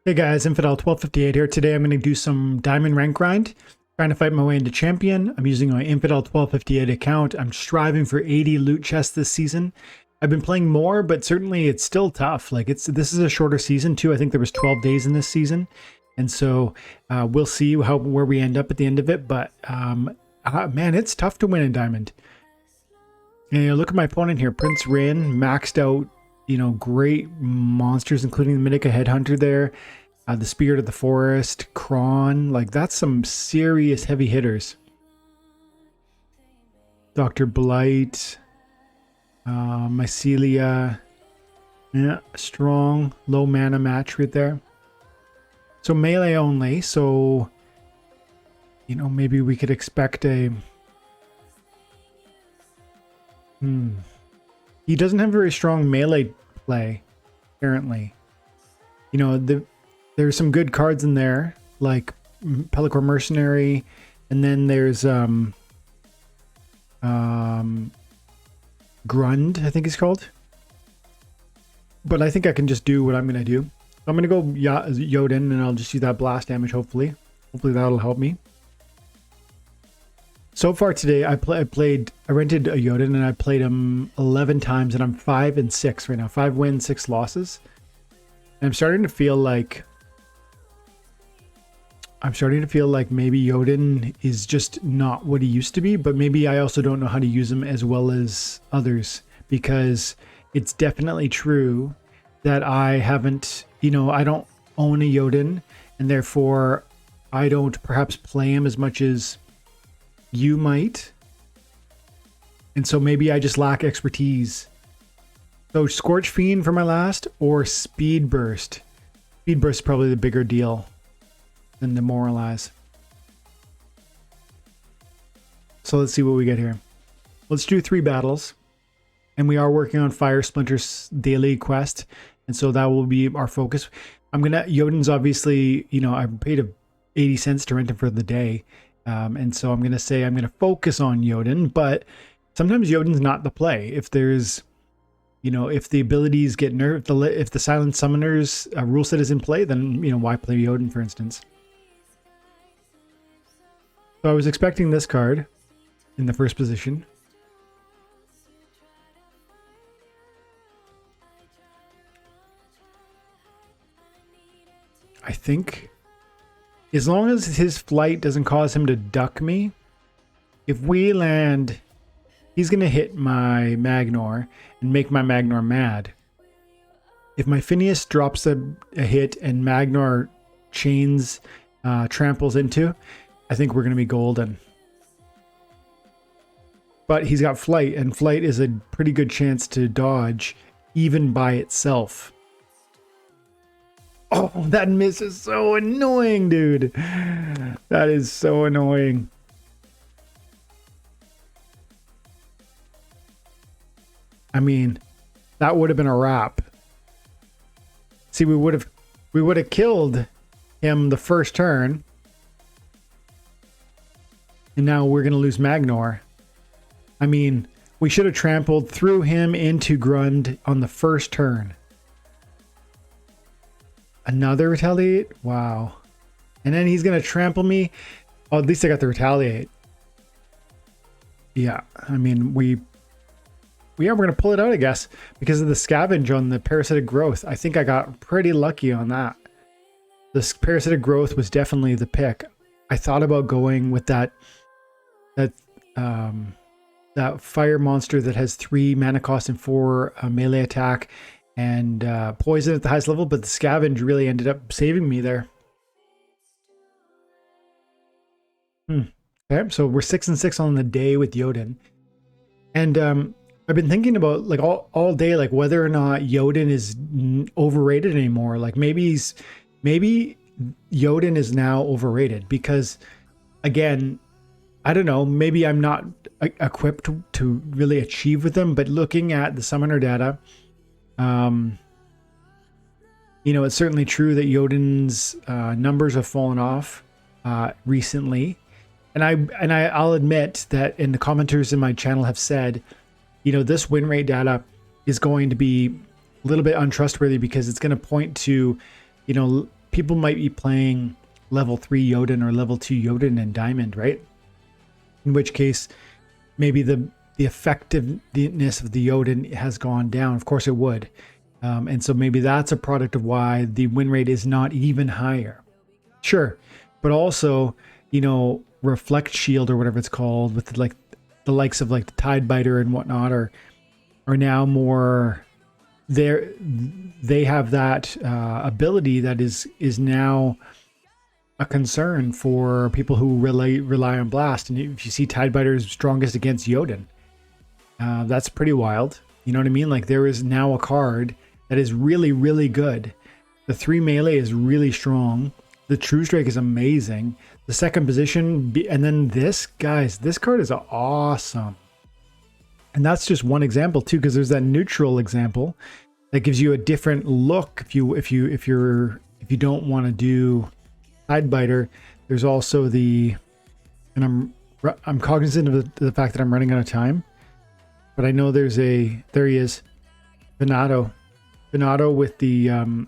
Hey guys, Infidel 1258 here. Today I'm going to do some diamond rank grind, trying to fight my way into champion. I'm using my Infidel 1258 account. I'm striving for 80 loot chests this season. I've been playing more, but certainly it's still tough. Like this is a shorter season too. I think there was 12 days in this season, and so we'll see where we end up at the end of it. But man, it's tough to win in diamond. And look at my opponent here, Prince Rin, maxed out. Great monsters, including the Minica Headhunter there, the Spirit of the Forest, Kron. Like, that's some serious heavy hitters. Dr. Blight, Mycelia. Yeah, strong, low mana match right there. So melee only, so, maybe we could expect a... He doesn't have very strong melee play, apparently. There's some good cards in there, like Pellicor Mercenary, and then there's Grund, I think he's called. But I think I can just do what I'm going to do. So I'm going to go Yodin, and I'll just use that blast damage, hopefully. Hopefully that'll help me. So far today, I rented a Yodan and I played him 11 times, and I'm 5-6 right now. 5 wins, 6 losses. And I'm starting to feel like maybe Yodin is just not what he used to be, but maybe I also don't know how to use him as well as others, because it's definitely true that I haven't, I don't own a Yodin, and therefore I don't perhaps play him as much as you might, and so maybe I just lack expertise. So Scorch Fiend for my last, or Speed Burst. Speed Burst is probably the bigger deal than Demoralize. So let's see what we get here. Let's do 3 battles, and we are working on Fire Splinter's daily quest, and so that will be our focus. Yodin's obviously, I paid 80 cents to rent him for the day. And so I'm going to say I'm going to focus on Yodin, but sometimes Yodin's not the play. If there's, if the abilities get nerfed, if the Silent Summoner's rule set is in play, then, why play Yodin, for instance? So I was expecting this card in the first position. I think... as long as his flight doesn't cause him to duck me, if we land, he's going to hit my Magnor and make my Magnor mad. If my Phineas drops a hit and Magnor chains tramples into, I think we're going to be golden. But he's got flight, and flight is a pretty good chance to dodge even by itself. Oh, that miss is so annoying, dude. That is so annoying. I mean, that would have been a wrap. See, we would have killed him the first turn. And now we're going to lose Magnor. I mean, we should have trampled through him into Grund on the first turn. Another retaliate? Wow. And then he's going to trample me. Oh, at least I got the retaliate. Yeah, I mean, we're going to pull it out, I guess, because of the scavenge on the parasitic growth. I think I got pretty lucky on that. This parasitic growth was definitely the pick. I thought about going with that fire monster that has 3 mana cost and 4 melee attack, and poison at the highest level, but the scavenge really ended up saving me there. Okay, so we're 6-6 on the day with Yodin. And I've been thinking about, like, all day, like, whether or not Yodin is overrated anymore. Like, maybe Yodin is now overrated because, again, I don't know, maybe I'm not equipped to really achieve with them, but looking at the summoner data, it's certainly true that Yodin's numbers have fallen off recently, and I'll admit that, in the commenters in my channel have said, this win rate data is going to be a little bit untrustworthy because it's going to point to, people might be playing level 3 Yodin or level 2 Yodin and Diamond, right? In which case, maybe the effectiveness of the Yodin has gone down. Of course it would. And so maybe that's a product of why the win rate is not even higher. Sure. But also, you know, Reflect Shield or whatever it's called with the likes of like the Tidebiter and whatnot are now more there. They have that ability that is now a concern for people who rely on Blast. And if you see Tidebiter's strongest against Yodan, that's pretty wild. You know what I mean? Like there is now a card that is really, really good. The 3 melee is really strong. The True Strike is amazing. The second position, and then this, guys, this card is awesome. And that's just one example too, because there's that neutral example that gives you a different look. If you don't want to do Tidebiter, there's also the, and I'm cognizant of the fact that I'm running out of time, but I know there he is, Venato with the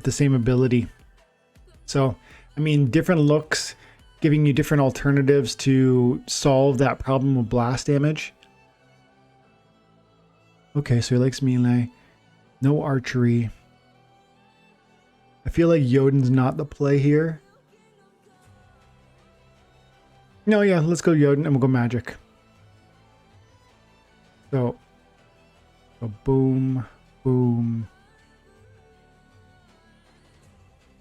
same ability. So, I mean, different looks, giving you different alternatives to solve that problem of blast damage. Okay, so he likes melee. No archery. I feel like Yodin's not the play here. No, yeah, let's go Yodin and we'll go magic. So boom, boom.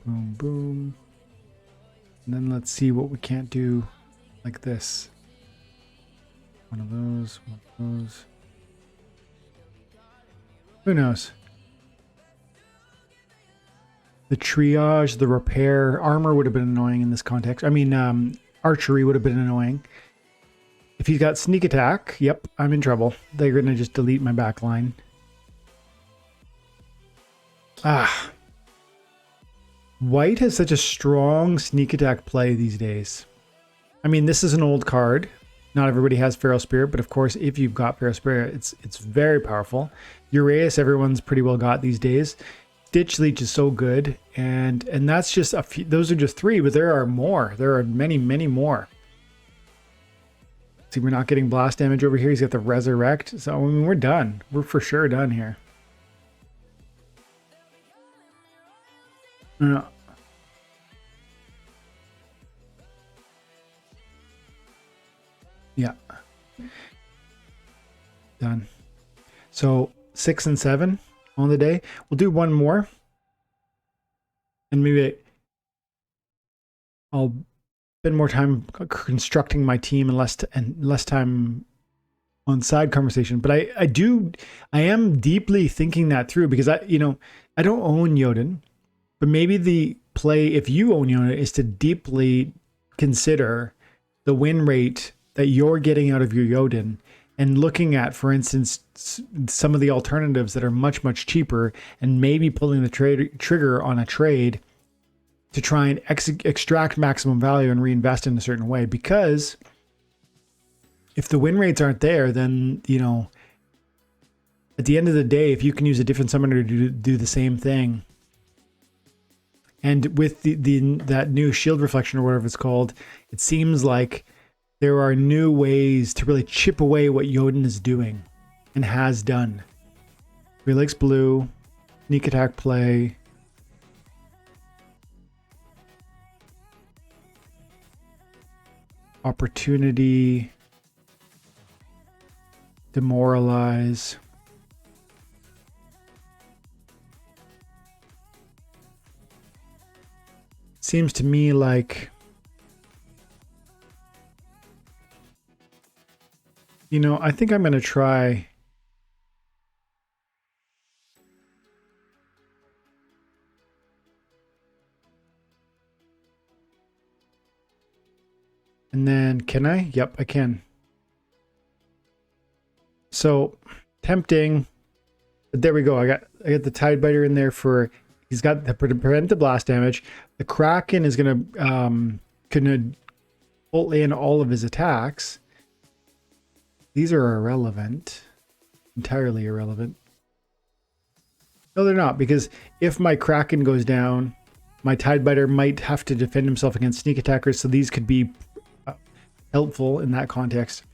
Boom, boom. And then let's see what we can't do like this. One of those, one of those. Who knows? The triage, the repair, armor would have been annoying in this context. I mean, archery would have been annoying. If he's got sneak attack, yep, I'm in trouble. They're going to just delete my back line. Ah. White has such a strong sneak attack play these days. I mean, this is an old card. Not everybody has Feral Spirit, but of course, if you've got Feral Spirit, it's very powerful. Uraeus, everyone's pretty well got these days. Ditch Leech is so good, and that's just a few. Those are just 3, but there are more. There are many, many more. See, we're not getting blast damage over here. He's got the Resurrect, so I mean, we're done. We're for sure done here. No. Yeah. Done. So 6 and 7 on the day. We'll do one more. And maybe I'll spend more time constructing my team and less time on side conversation. But I am deeply thinking that through because I don't own Yodan. But maybe the play, if you own Yodan, is to deeply consider the win rate that you're getting out of your Yodan and looking at, for instance, some of the alternatives that are much, much cheaper and maybe pulling the trigger on a trade to try and extract maximum value and reinvest in a certain way. Because if the win rates aren't there, then, at the end of the day, if you can use a different summoner to do the same thing, and with that new shield reflection or whatever it's called, it seems like there are new ways to really chip away what Yodan is doing and has done. Relax blue, sneak attack play. Opportunity. Demoralize. Seems to me like, I think I'm going to try. And then, can I? Yep, I can. So, tempting. But there we go. I got the Tidebiter in there for. He's got to prevent the blast damage. The Kraken is gonna pull in all of his attacks. These are irrelevant, entirely irrelevant. No, they're not, because if my Kraken goes down, My Tidebiter might have to defend himself against sneak attackers, so these could be helpful in that context.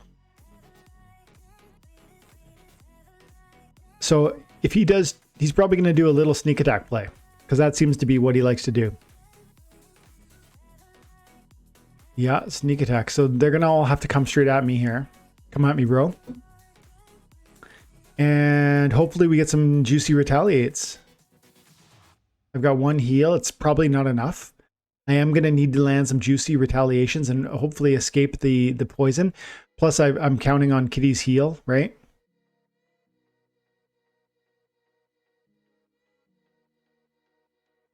So if he does, he's probably going to do a little sneak attack play, because that seems to be what he likes to do. Yeah, sneak attack. So they're going to all have to come straight at me here. Come at me, bro. And hopefully we get some juicy retaliates. I've got one heal. It's probably not enough. I am going to need to land some juicy retaliations and hopefully escape the poison. Plus, I'm counting on Kitty's heal, right?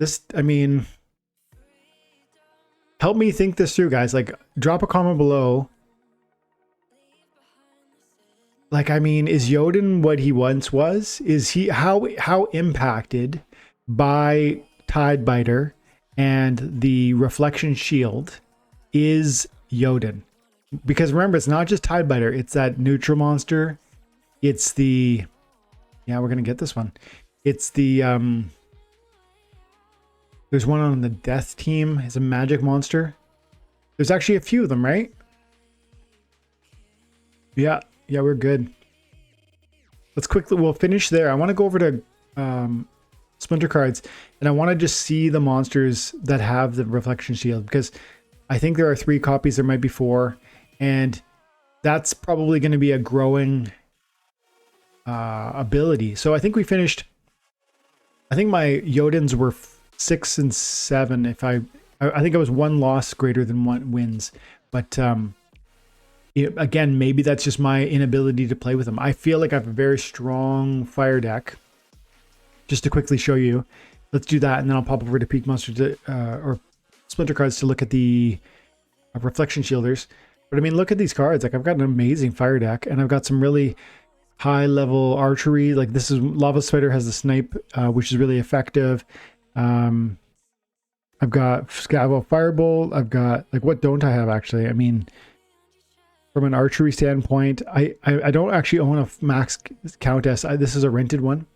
This, I mean, help me think this through, guys. Like, drop a comment below. Like, I mean, is Yodan what he once was? Is he how impacted by Tidebiter and the reflection shield is Yodan? Because remember, it's not just Tidebiter, it's that neutral monster. It's the, yeah, we're gonna get this one. It's the there's one on the death team. It's a magic monster. There's actually a few of them, right? Yeah, we're good. Let's quickly, we'll finish there. I want to go over to Splinter cards, and I want to just see the monsters that have the reflection shield, because I think there are 3 copies, there might be 4, and that's probably going to be a growing ability. So I think we finished, I think my Yodins were 6 and 7. If I think I was 1 loss greater than 1 wins, but again, maybe that's just my inability to play with them. I feel like I have a very strong fire deck. Just to quickly show you, let's do that, and then I'll pop over to Peak Monster to, or Splinter cards to look at the reflection shielders. But I mean, look at these cards. Like, I've got an amazing fire deck, and I've got some really high level archery. Like, this is Lava Spider has the snipe, which is really effective. I've got Scavo Firebolt. I've got, like, what don't I have actually? I mean, from an archery standpoint, I don't actually own a max Countess. This is a rented one.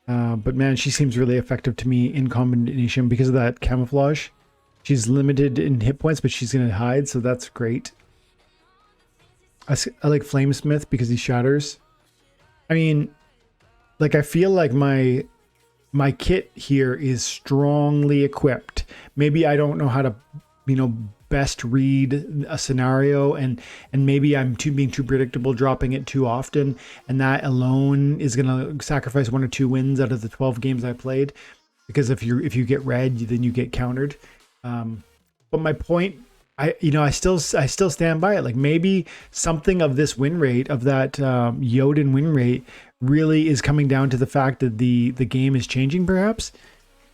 But man, she seems really effective to me in combination because of that camouflage. She's limited in hit points, but she's going to hide, so that's great. I like Flamesmith because he shatters. I mean, like, I feel like my kit here is strongly equipped. Maybe I don't know how to, best read a scenario, and maybe I'm being too predictable, dropping it too often, and that alone is going to sacrifice 1 or 2 wins out of the 12 games I played, because if you get red, then you get countered. But my point, I still stand by it. Like, maybe something of this win rate, of that Yodin win rate, really is coming down to the fact that the game is changing, perhaps.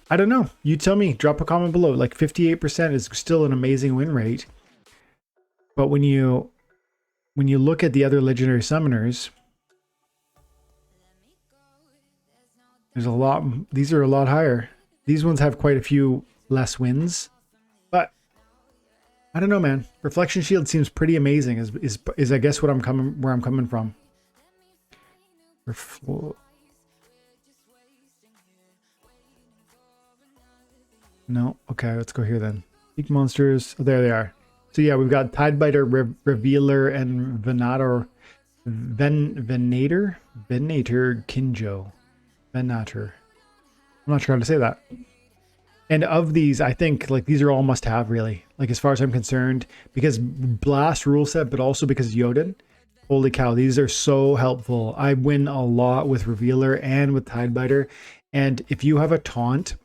I don't know. You tell me. Drop a comment below. Like, 58% is still an amazing win rate. But when you look at the other legendary summoners, there's a lot. These are a lot higher. These ones have quite a few less wins. But I don't know, man. Reflection Shield seems pretty amazing. Is I guess where I'm coming from. No, okay, let's go here then. Peak monsters. Oh, there they are. So yeah, we've got Tidebiter, Revealer, and Venator, Kinjo, Venator. I'm not sure how to say that. And of these, I think, like, these are all must-have, really. Like, as far as I'm concerned, because Blast rule set, but also because Yodan. Holy cow, these are so helpful. I win a lot with Revealer and with Tidebiter. And if you have a taunt,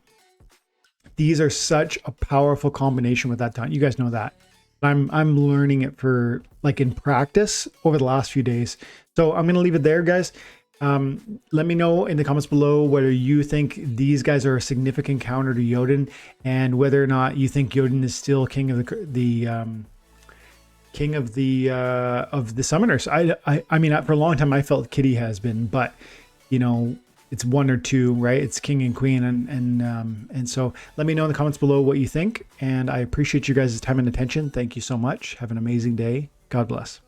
these are such a powerful combination with that taunt. You guys know that. I'm learning it for, like, in practice over the last few days. So I'm gonna leave it there, guys. Let me know in the comments below whether you think these guys are a significant counter to Yodan, and whether or not you think Yodan is still king of the summoners. I mean, for a long time I felt Kitty has been, but it's 1 or 2, right? It's king and queen, and so let me know in the comments below what you think, and I appreciate you guys' time and attention. Thank you so much. Have an amazing day. God bless.